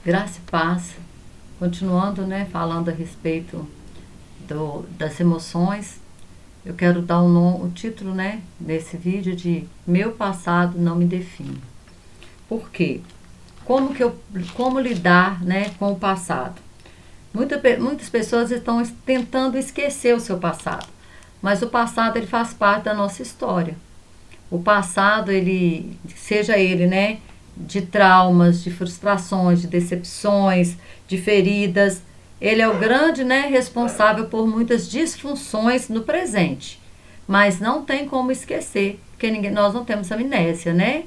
Graça e paz. Continuando, né, falando a respeito das emoções, eu quero dar o título, né, desse vídeo de Meu Passado Não Me Define. Por quê? Como lidar, né, com o passado? Muitas pessoas estão tentando esquecer o seu passado, mas o passado ele faz parte da nossa história. O passado, ele, seja ele, né, de traumas, de frustrações, de decepções, de feridas, ele é o grande, né, responsável por muitas disfunções no presente. Mas não tem como esquecer, porque nós não temos amnésia, né?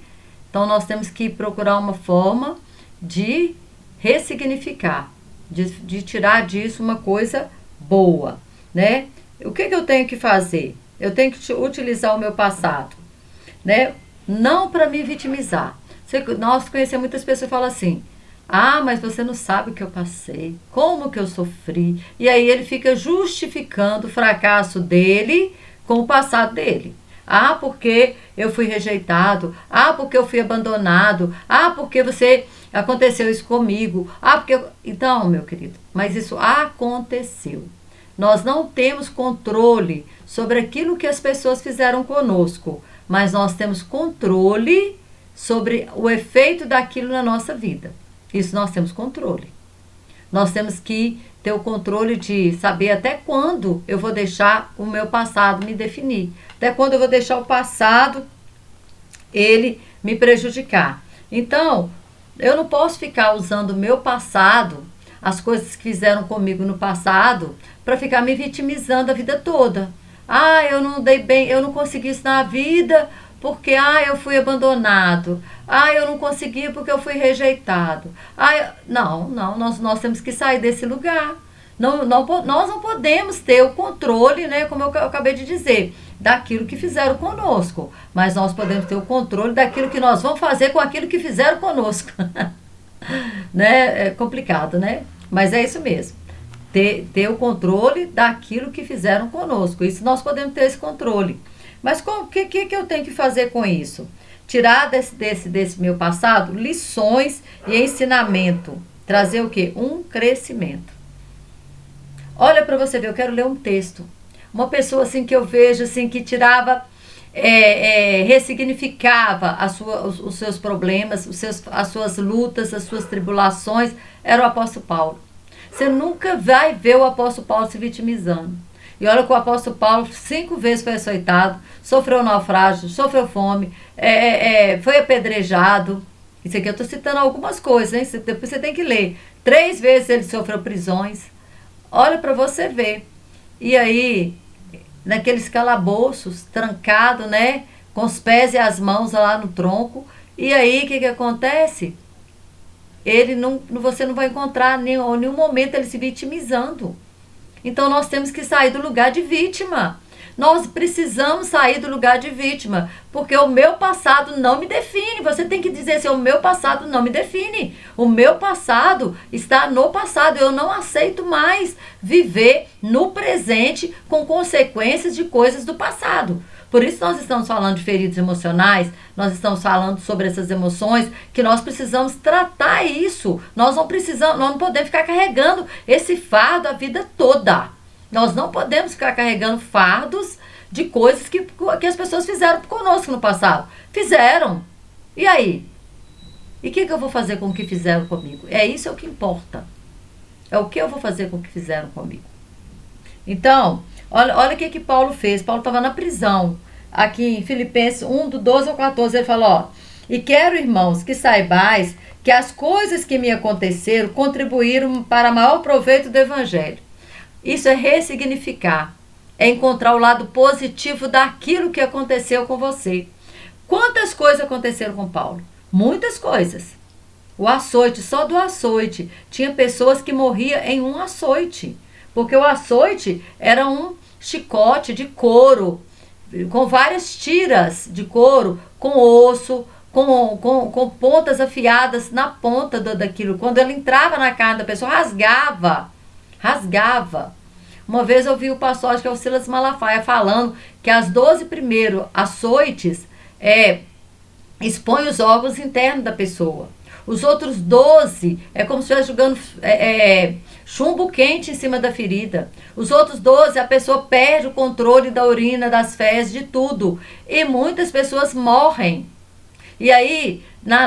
Então nós temos que procurar uma forma de ressignificar, de tirar disso uma coisa boa, né? O que eu tenho que fazer? Eu tenho que utilizar o meu passado, né? Não para me vitimizar. Nós conhecemos muitas pessoas que falam assim: ah, mas você não sabe o que eu passei, como que eu sofri. E aí ele fica justificando o fracasso dele com o passado dele. Ah, porque eu fui rejeitado. Ah, porque eu fui abandonado. Ah, porque você aconteceu isso comigo. Ah, porque então, meu querido, mas isso aconteceu. Nós não temos controle sobre aquilo que as pessoas fizeram conosco, mas nós temos controle sobre o efeito daquilo na nossa vida. Isso nós temos controle. Nós temos que ter o controle de saber até quando eu vou deixar o meu passado me definir. Até quando eu vou deixar o passado ele me prejudicar. Então, eu não posso ficar usando o meu passado, as coisas que fizeram comigo no passado, para ficar me vitimizando a vida toda. Ah, eu não dei bem, eu não consegui isso na vida porque eu fui abandonado. Ah, eu não consegui porque eu fui rejeitado. Nós temos que sair desse lugar. Nós não podemos ter o controle, né, como eu acabei de dizer, daquilo que fizeram conosco. Mas nós podemos ter o controle daquilo que nós vamos fazer com aquilo que fizeram conosco. Né? É complicado, né? Mas é isso mesmo. Ter o controle daquilo que fizeram conosco. Isso nós podemos ter esse controle. Mas o que eu tenho que fazer com isso? Tirar desse meu passado lições e ensinamento. Trazer o quê? Um crescimento. Olha para você ver, eu quero ler um texto. Uma pessoa assim que eu vejo assim que tirava, ressignificava os seus problemas, as suas lutas, as suas tribulações, era o apóstolo Paulo. Você nunca vai ver o apóstolo Paulo se vitimizando. E olha que o apóstolo Paulo 5 vezes foi açoitado, sofreu naufrágio, sofreu fome, foi apedrejado. Isso aqui eu estou citando algumas coisas, hein? Depois você tem que ler. 3 vezes ele sofreu prisões. Olha para você ver. E aí, naqueles calabouços, trancado, né? Com os pés e as mãos lá no tronco. E aí, o que acontece? Você não vai encontrar em nenhum momento ele se vitimizando. Então nós temos que sair do lugar de vítima. Nós precisamos sair do lugar de vítima, porque o meu passado não me define. Você tem que dizer assim: o meu passado não me define. O meu passado está no passado. Eu não aceito mais viver no presente com consequências de coisas do passado. Por isso nós estamos falando de feridas emocionais, nós estamos falando sobre essas emoções, que nós precisamos tratar isso. Nós não podemos ficar carregando esse fardo a vida toda. Nós não podemos ficar carregando fardos de coisas que as pessoas fizeram conosco no passado. Fizeram. E aí? E o que eu vou fazer com o que fizeram comigo? Isso é o que importa. É o que eu vou fazer com o que fizeram comigo. Então, olha o que Paulo fez. Paulo estava na prisão. Aqui em Filipenses 1, do 12 ao 14, ele falou: e quero, irmãos, que saibais que as coisas que me aconteceram contribuíram para maior proveito do Evangelho. Isso é ressignificar. É encontrar o lado positivo daquilo que aconteceu com você. Quantas coisas aconteceram com Paulo? Muitas coisas. O açoite, só do açoite. Tinha pessoas que morriam em um açoite. Porque o açoite era um chicote de couro, com várias tiras de couro, com osso, com pontas afiadas na ponta daquilo. Quando ele entrava na carne da pessoa, rasgava. Uma vez eu vi o pastor, acho que é o Silas Malafaia, falando que as 12 primeiros açoites expõe os órgãos internos da pessoa. Os outros 12 é como se estivesse jogando chumbo quente em cima da ferida. Os outros 12 a pessoa perde o controle da urina, das fezes, de tudo. E muitas pessoas morrem. E aí,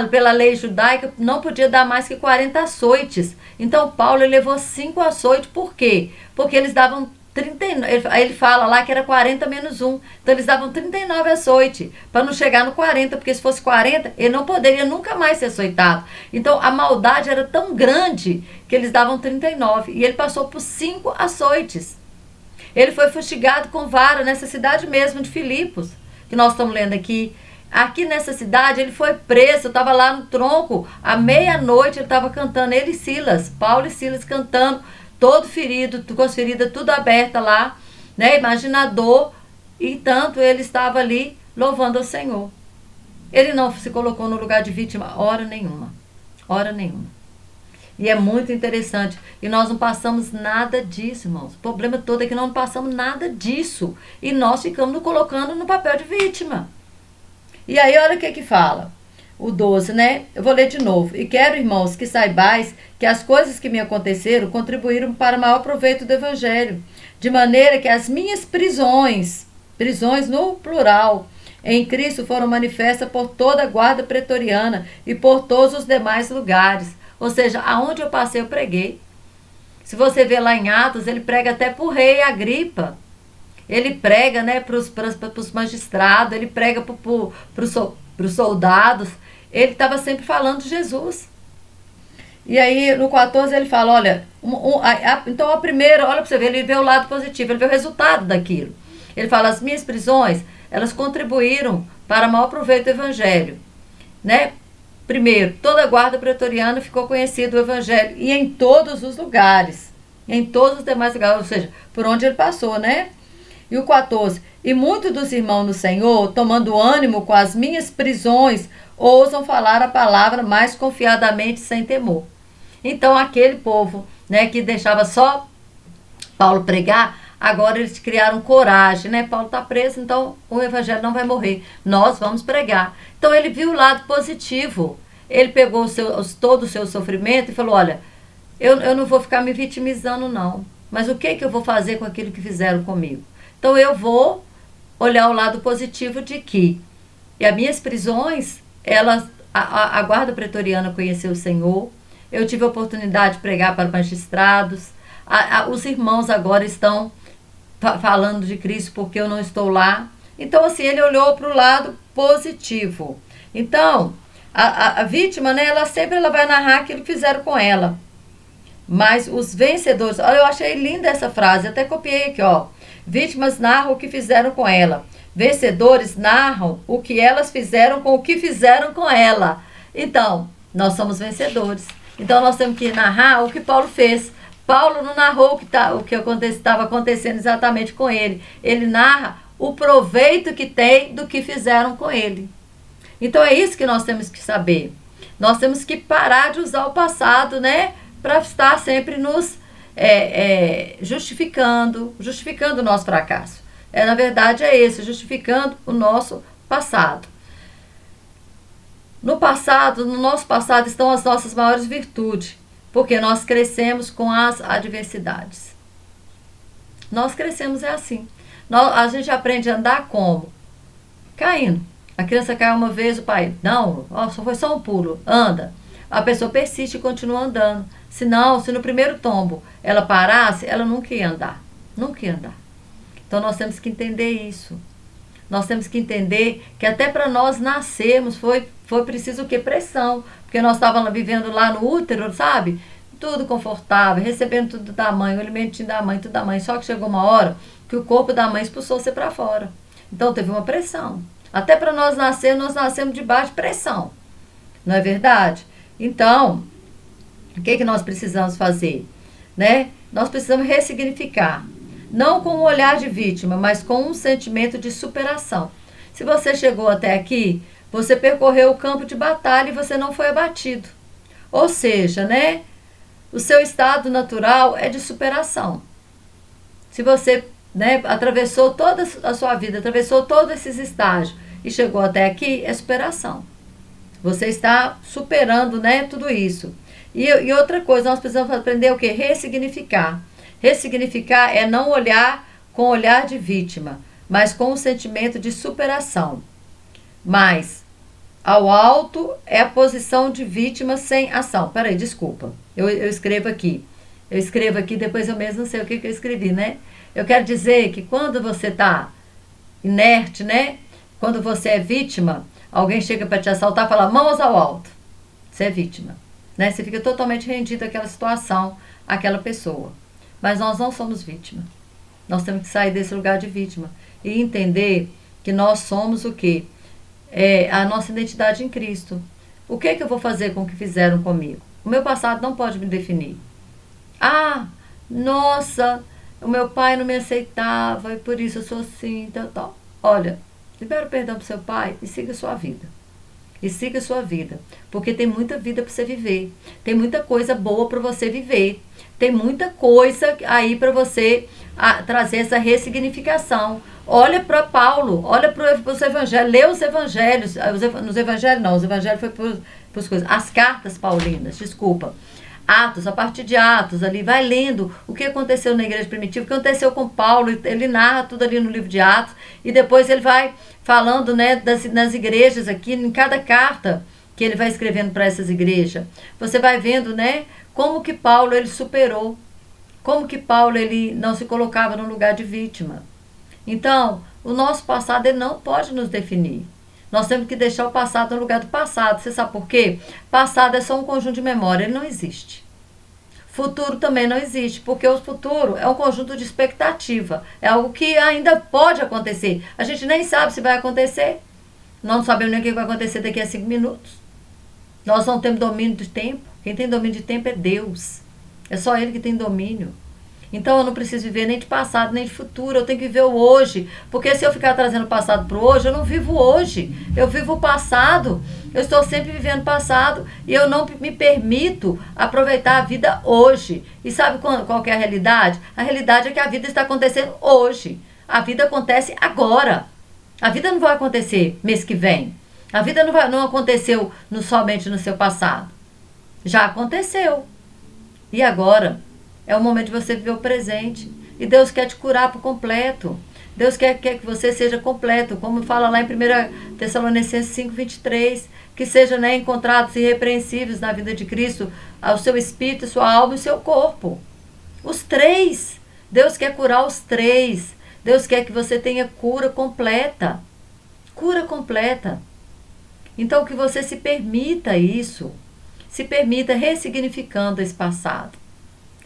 pela lei judaica, não podia dar mais que 40 açoites. Então, Paulo levou 5 açoites. Por quê? Porque eles davam 39. Aí ele fala lá que era 40 menos 1. Então, eles davam 39 açoites, para não chegar no 40. Porque se fosse 40, ele não poderia nunca mais ser açoitado. Então, a maldade era tão grande que eles davam 39. E ele passou por 5 açoites. Ele foi fustigado com vara nessa cidade mesmo de Filipos, que nós estamos lendo aqui. Aqui nessa cidade ele foi preso, estava lá no tronco, à meia-noite ele estava cantando, ele e Silas, Paulo e Silas cantando, todo ferido, com as feridas tudo aberta lá, né? Imagina a dor, e tanto ele estava ali louvando ao Senhor. Ele não se colocou no lugar de vítima, hora nenhuma, hora nenhuma. E é muito interessante, e nós não passamos nada disso, irmãos. O problema todo é que nós não passamos nada disso, e nós ficamos nos colocando no papel de vítima. E aí, olha o que fala. O 12, né? Eu vou ler de novo. E quero, irmãos, que saibais que as coisas que me aconteceram contribuíram para o maior proveito do Evangelho. De maneira que as minhas prisões no plural, em Cristo foram manifestas por toda a guarda pretoriana e por todos os demais lugares. Ou seja, aonde eu passei, eu preguei. Se você ver lá em Atos, ele prega até para o rei Agripa. Ele prega, né, para os magistrados, ele prega para os soldados. Ele estava sempre falando de Jesus. E aí, no 14, ele fala, olha, então a primeira, olha para você ver, ele vê o lado positivo, ele vê o resultado daquilo. Ele fala, as minhas prisões, elas contribuíram para o maior proveito do Evangelho. Né? Primeiro, toda a guarda pretoriana ficou conhecido o Evangelho, e em todos os lugares, em todos os demais lugares, ou seja, por onde ele passou, né? E o 14, e muitos dos irmãos no Senhor, tomando ânimo com as minhas prisões, ousam falar a palavra mais confiadamente, sem temor. Então, aquele povo, né, que deixava só Paulo pregar, agora eles criaram coragem, né? Paulo está preso, então o evangelho não vai morrer. Nós vamos pregar. Então, ele viu o lado positivo. Ele pegou todo o seu sofrimento e falou, olha, eu não vou ficar me vitimizando, não. Mas o que eu vou fazer com aquilo que fizeram comigo? Então, eu vou olhar o lado positivo de que e as minhas prisões, a guarda pretoriana conheceu o Senhor, eu tive a oportunidade de pregar para magistrados, os irmãos agora estão falando de Cristo porque eu não estou lá. Então, assim, ele olhou para o lado positivo. Então, a vítima, né, ela sempre vai narrar aquilo que fizeram com ela. Mas os vencedores, olha, eu achei linda essa frase, até copiei aqui, ó. Vítimas narram o que fizeram com ela. Vencedores narram o que elas fizeram com o que fizeram com ela. Então, nós somos vencedores. Então, nós temos que narrar o que Paulo fez. Paulo não narrou o que estava acontecendo exatamente com ele. Ele narra o proveito que tem do que fizeram com ele. Então, é isso que nós temos que saber. Nós temos que parar de usar o passado, né? Para estar sempre nos justificando o nosso fracasso. Na verdade, é esse, justificando o nosso passado. No nosso passado estão as nossas maiores virtudes, porque nós crescemos com as adversidades. Nós crescemos assim. A gente aprende a andar como? Caindo. A criança cai uma vez, o pai, não, foi só um pulo, anda. A pessoa persiste e continua andando. Se no primeiro tombo ela parasse, ela nunca ia andar. Nunca ia andar. Então, nós temos que entender isso. Nós temos que entender que até para nós nascermos foi preciso o quê? Pressão. Porque nós estávamos vivendo lá no útero, sabe? Tudo confortável, recebendo tudo da mãe, o alimentinho da mãe, tudo da mãe. Só que chegou uma hora que o corpo da mãe expulsou você para fora. Então, teve uma pressão. Até para nós nascemos debaixo de pressão. Não é verdade? Então, o que nós precisamos fazer? Né? Nós precisamos ressignificar. Não com um olhar de vítima, mas com um sentimento de superação. Se você chegou até aqui, você percorreu o campo de batalha e você não foi abatido. Ou seja, né, o seu estado natural é de superação. Se você, né, atravessou toda a sua vida, atravessou todos esses estágios e chegou até aqui, é superação. Você está superando, né, tudo isso. E outra coisa, nós precisamos aprender o quê? Ressignificar. Ressignificar é não olhar com o olhar de vítima, mas com o sentimento de superação. Mas ao alto é a posição de vítima sem ação. Peraí, desculpa. Eu escrevo aqui. Eu escrevo aqui, depois eu mesmo não sei o que eu escrevi, né? Eu quero dizer que quando você está inerte, né? Quando você é vítima, alguém chega para te assaltar e fala, mãos ao alto. Você é vítima. Né? Você fica totalmente rendido àquela situação, àquela pessoa. Mas nós não somos vítima. Nós temos que sair desse lugar de vítima e entender que nós somos o quê? A nossa identidade em Cristo. O que eu vou fazer com o que fizeram comigo? O meu passado não pode me definir. Ah, nossa, o meu pai não me aceitava e por isso eu sou assim, tal. Olha, libera o perdão pro seu pai e siga a sua vida. E siga a sua vida, porque tem muita vida para você viver. Tem muita coisa boa para você viver. Tem muita coisa aí para você trazer essa ressignificação. Olha para Paulo, olha para os evangelhos, lê os evangelhos. Nos evangelhos não, os evangelhos foi para as coisas. As cartas paulinas, desculpa. Atos, a partir de Atos ali, vai lendo o que aconteceu na igreja primitiva, o que aconteceu com Paulo, ele narra tudo ali no livro de Atos, e depois ele vai falando, né, nas igrejas aqui, em cada carta que ele vai escrevendo para essas igrejas. Você vai vendo, né, como que Paulo ele superou, como que Paulo ele não se colocava no lugar de vítima. Então, o nosso passado ele não pode nos definir. Nós temos que deixar o passado no lugar do passado. Você sabe por quê? Passado é só um conjunto de memória, ele não existe. Futuro também não existe, porque o futuro é um conjunto de expectativa. É algo que ainda pode acontecer. A gente nem sabe se vai acontecer. Nós não sabemos nem o que vai acontecer daqui a 5 minutos. Nós não temos domínio de tempo. Quem tem domínio de tempo é Deus. É só Ele que tem domínio. Então eu não preciso viver nem de passado, nem de futuro, eu tenho que viver o hoje. Porque se eu ficar trazendo o passado para o hoje, eu não vivo hoje. Eu vivo o passado. Eu estou sempre vivendo o passado e eu não me permito aproveitar a vida hoje. E sabe qual que é a realidade? A realidade é que a vida está acontecendo hoje. A vida acontece agora. A vida não vai acontecer mês que vem. A vida não aconteceu somente no seu passado. Já aconteceu. E agora? É o momento de você viver o presente. E Deus quer te curar por completo. Deus quer que você seja completo. Como fala lá em 1 Tessalonicenses 5:23. Que sejam, né, encontrados irrepreensíveis na vida de Cristo. O seu espírito, sua alma e o seu corpo. Os três. Deus quer curar os três. Deus quer que você tenha cura completa. Cura completa. Então que você se permita isso. Se permita ressignificando esse passado.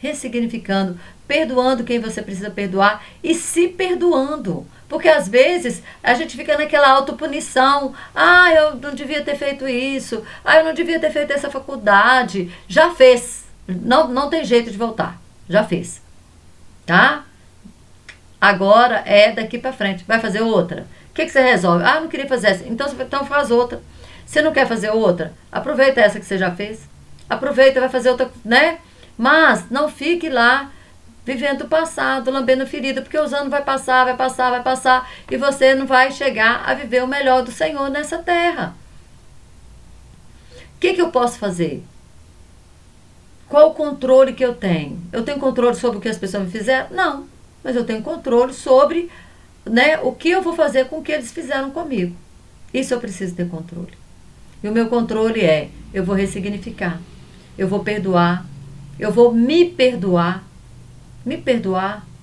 Ressignificando, perdoando quem você precisa perdoar e se perdoando. Porque às vezes a gente fica naquela autopunição. Ah, eu não devia ter feito isso. Ah, eu não devia ter feito essa faculdade. Já fez. Não tem jeito de voltar. Já fez. Tá? Agora é daqui pra frente. Vai fazer outra? O que você resolve? Ah, eu não queria fazer essa. Então faz outra. Você não quer fazer outra? Aproveita essa que você já fez. Aproveita, vai fazer outra, né? Mas não fique lá vivendo o passado, lambendo ferida, porque os anos vai passar, e você não vai chegar a viver o melhor do Senhor nessa terra. O que eu posso fazer? Qual o controle que eu tenho? Eu tenho controle sobre o que as pessoas me fizeram? Não, mas eu tenho controle sobre, né, o que eu vou fazer com o que eles fizeram comigo. Isso eu preciso ter controle. E o meu controle eu vou ressignificar, eu vou perdoar, eu vou me perdoar,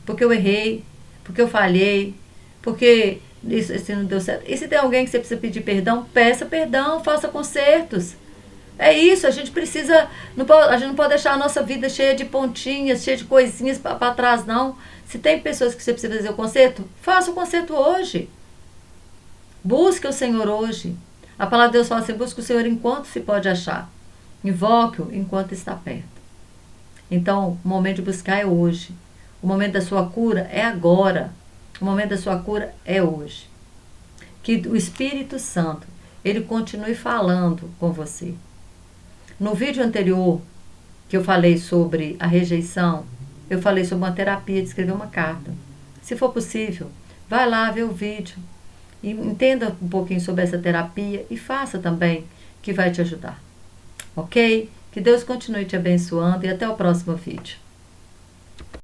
porque eu errei, porque eu falhei, porque isso não deu certo. E se tem alguém que você precisa pedir perdão, peça perdão, faça consertos. É isso, a gente precisa, a gente não pode deixar a nossa vida cheia de pontinhas, cheia de coisinhas para trás, não. Se tem pessoas que você precisa fazer o conserto, faça o conserto hoje. Busque o Senhor hoje. A palavra de Deus fala assim, busque o Senhor enquanto se pode achar. Invoque-o enquanto está perto. Então, o momento de buscar é hoje. O momento da sua cura é agora. O momento da sua cura é hoje. Que o Espírito Santo, ele continue falando com você. No vídeo anterior, que eu falei sobre a rejeição, eu falei sobre uma terapia de escrever uma carta. Se for possível, vai lá ver o vídeo. E entenda um pouquinho sobre essa terapia e faça também. que vai te ajudar. Ok? Que Deus continue te abençoando e até o próximo vídeo.